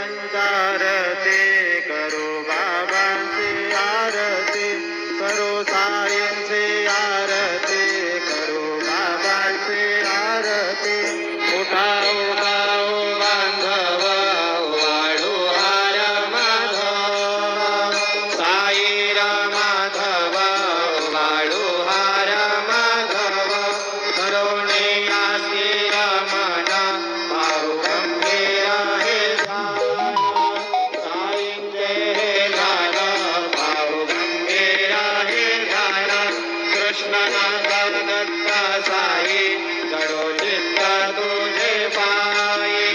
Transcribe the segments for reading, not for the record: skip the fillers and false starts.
संस्कारते करो बाबांची आरती करो साईंची आरती करो बाबांची आरती उठा उठा ओ बांधव वाळू हार माधव साई माधव वाळू हार माधव करुणे आसी रमणा पाहू गंभीर हे साईंचे गाण पाहू गंभीर हे गाण कृष्णनाथ दत्ता साई जडो चित्त तुझे पायी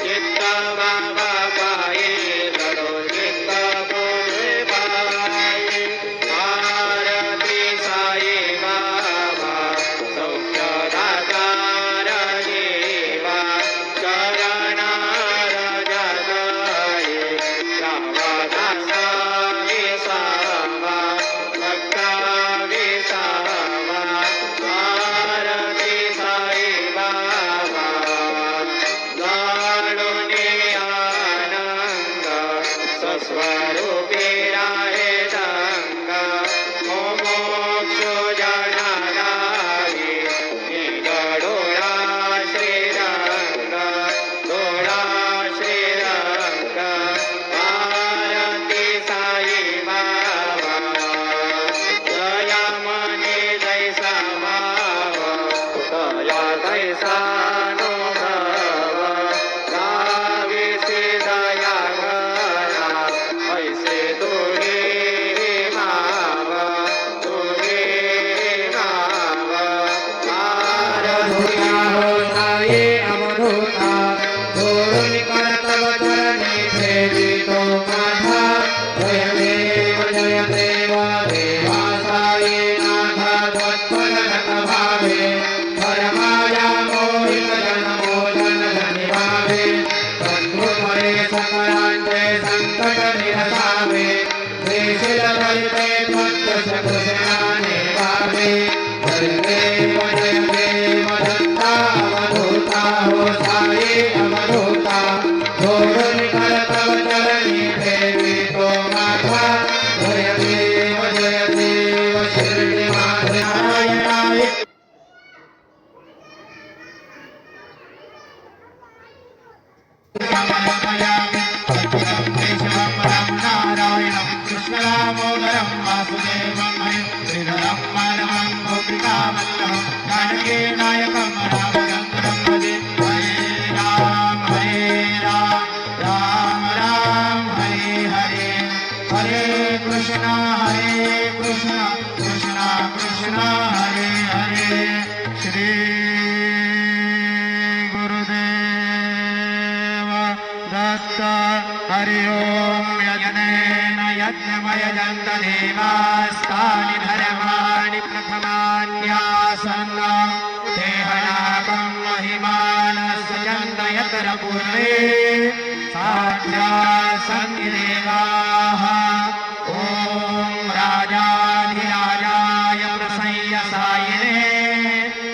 चित्त बाबा पायी जडो चित्त तुझे पायी आरती साई बाबा सौख्यदातार देवा शरणार जगये श्रावदासा विसावा भक्ता विसावा आरती साई बाबा जाणूने आनंद सस्वरूपी राहे रंग मोक्ष जनागारी निगडोळा श्रीरंग डोळा श्रीरंग आरती साई बाबा दया मने जैसा भाव दया तैसा अनुभव गावीसी दया घरा ऐसे तुझे माव तुझे माव आरती हो साई अवधूता धोरुणी करतव चरणी भेदितो माझा जय देव देवा साई नाथ त्वत्पद भावे परमाया मोहित जन मोदन धनी भावे बंधुमये सकलांचे संकट निरसावे देशील भरते त्वत्त सकुशलाने भावे जय देव दत्ता अवधूता हो साई अवधूता धोरुणी करतव चरणी भेदितो माझा जय देव शिर्डी नारायणाय कृष्णरामोदरं वासुदेवं श्रीधरं मानवं गोपिकावल्लभं जानकीनायकं रामचन्द्रं भजे हरे राम राम राम हरे हरे हरे कृष्ण कृष्ण कृष्ण हरे हरे श्री गुरुदेव दत्त हरि ओम यज्ञेन यज्ञमय जन्त देवास्तानि धर्माणि प्रथमान्यासन् देहनाकं महिमानस्य जन्तयत्र पूर्वे साध्या सन्ति देवाः ॐ राजाधिराजाय प्रसय्य सायिने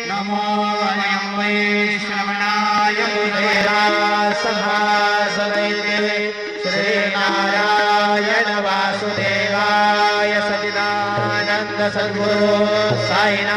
नमो वयं वैश्रवणाय सभासदैते श्रीनारायण वासुदेवाय सच्चिदानन्द सद्गुरु साईनाथ